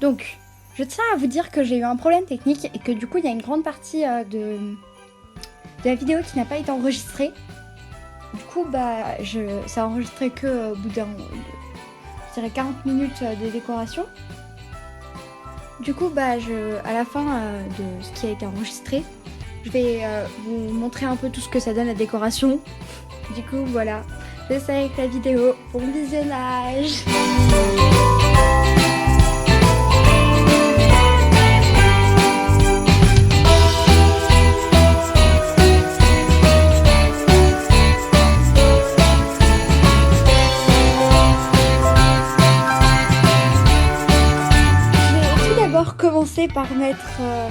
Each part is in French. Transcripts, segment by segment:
Donc, je tiens à vous dire que j'ai eu un problème technique et que du coup, il y a une grande partie de la vidéo qui n'a pas été enregistrée. Du coup, ça a enregistré que au bout je dirais 40 minutes de décoration. Du coup, à la fin de ce qui a été enregistré, je vais vous montrer un peu tout ce que ça donne la décoration. Du coup, voilà, je laisse avec la vidéo. Bon visionnage. Commencer par mettre un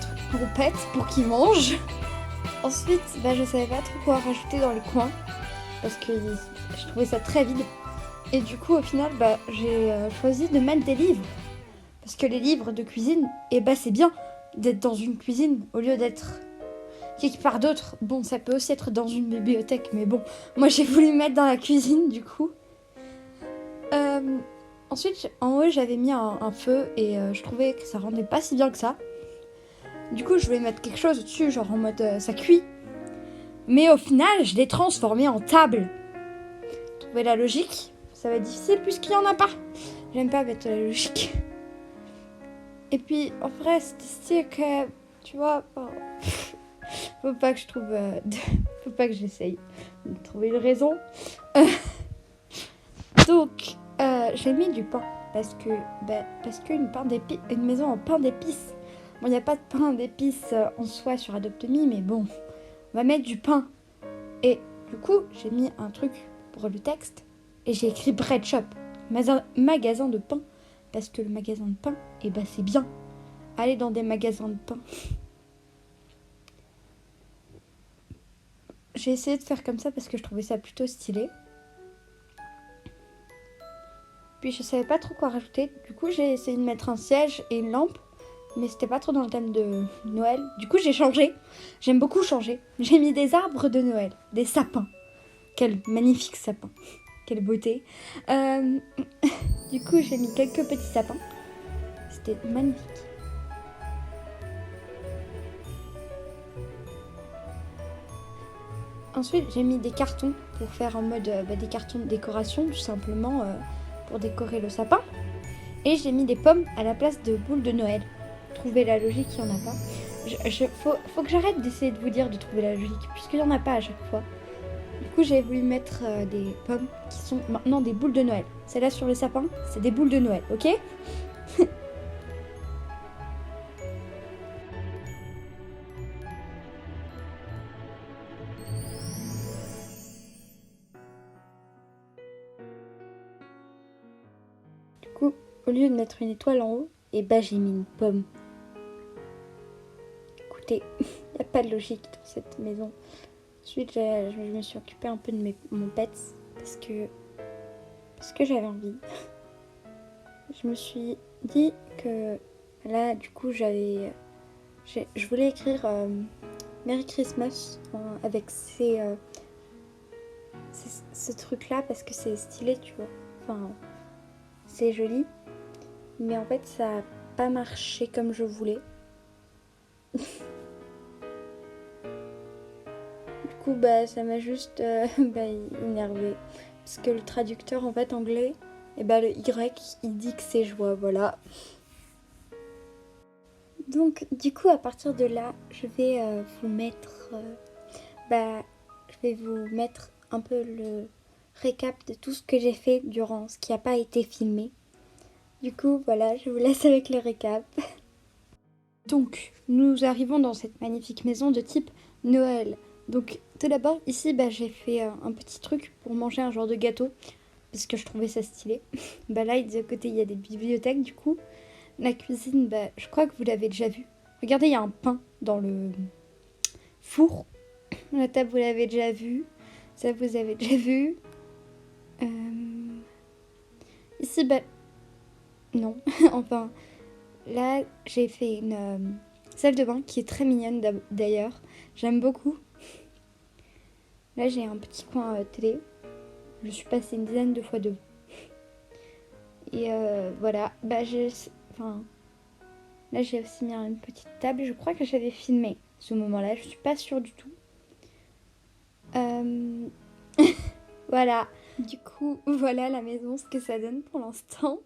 truc pour pet pour qu'il mange. Ensuite, je savais pas trop quoi rajouter dans les coins parce que je trouvais ça très vide. Et du coup, au final, j'ai choisi de mettre des livres parce que les livres de cuisine, c'est bien d'être dans une cuisine au lieu d'être quelque part d'autre. Bon, ça peut aussi être dans une bibliothèque, mais bon, moi j'ai voulu mettre dans la cuisine du coup. Ensuite, en haut, j'avais mis un feu et je trouvais que ça rendait pas si bien que ça. Du coup, je voulais mettre quelque chose au-dessus, genre en mode ça cuit. Mais au final, je l'ai transformé en table. Trouver la logique, ça va être difficile puisqu'il y en a pas. J'aime pas mettre la logique. Et puis, en vrai, c'était style que, tu vois, faut pas que je trouve, faut pas que j'essaye de trouver une raison. Donc, j'ai mis du pain parce qu'une maison en pain d'épices. Bon, il n'y a pas de pain d'épices en soi sur Adopt Me, mais bon, on va mettre du pain. Et du coup, j'ai mis un truc pour le texte et j'ai écrit Bread Shop, magasin de pain, parce que le magasin de pain, c'est bien. Aller dans des magasins de pain. J'ai essayé de faire comme ça parce que je trouvais ça plutôt stylé. Puis je savais pas trop quoi rajouter. Du coup, j'ai essayé de mettre un siège et une lampe. Mais c'était pas trop dans le thème de Noël. Du coup, j'ai changé. J'aime beaucoup changer. J'ai mis des arbres de Noël. Des sapins. Quel magnifique sapin. Quelle beauté. Du coup, j'ai mis quelques petits sapins. C'était magnifique. Ensuite, j'ai mis des cartons pour faire en mode des cartons de décoration, tout simplement pour décorer le sapin. Et j'ai mis des pommes à la place de boules de Noël. Trouver la logique, il n'y en a pas. Faut que j'arrête d'essayer de vous dire de trouver la logique, puisqu'il n'y en a pas à chaque fois. Du coup, j'ai voulu mettre des pommes qui sont maintenant des boules de Noël. Celle-là sur le sapin, c'est des boules de Noël, ok? Du coup, au lieu de mettre une étoile en haut, j'ai mis une pomme. Écoutez, il n'y a pas de logique dans cette maison. Ensuite, je me suis occupée un peu de mon pet parce que j'avais envie. Je me suis dit que là, du coup, je voulais écrire Merry Christmas avec ce truc-là parce que c'est stylé, tu vois. Enfin, c'est joli. Mais en fait, ça n'a pas marché comme je voulais. Du coup, ça m'a juste énervée. Parce que le traducteur, en fait, anglais, le Y, il dit que c'est joie, voilà. Donc, du coup, à partir de là, je vais vous mettre... je vais vous mettre un peu le récap de tout ce que j'ai fait durant ce qui n'a pas été filmé. Du coup, voilà, je vous laisse avec le récap. Donc, nous arrivons dans cette magnifique maison de type Noël. Donc, tout d'abord, ici, j'ai fait un petit truc pour manger un genre de gâteau. Parce que je trouvais ça stylé. Là, de côté, il y a des bibliothèques, du coup. La cuisine, je crois que vous l'avez déjà vu. Regardez, il y a un pain dans le four. La table, vous l'avez déjà vu. Ça, vous avez déjà vu. Ici, non. Enfin, là, j'ai fait une salle de bain qui est très mignonne d'ailleurs. J'aime beaucoup. Là, j'ai un petit coin télé. Je suis passée une dizaine de fois devant. Et voilà, bah enfin, là j'ai aussi mis une petite table. Je crois que j'avais filmé ce moment-là, je suis pas sûre du tout. Euh, Voilà, du coup, voilà la maison, ce que ça donne pour l'instant.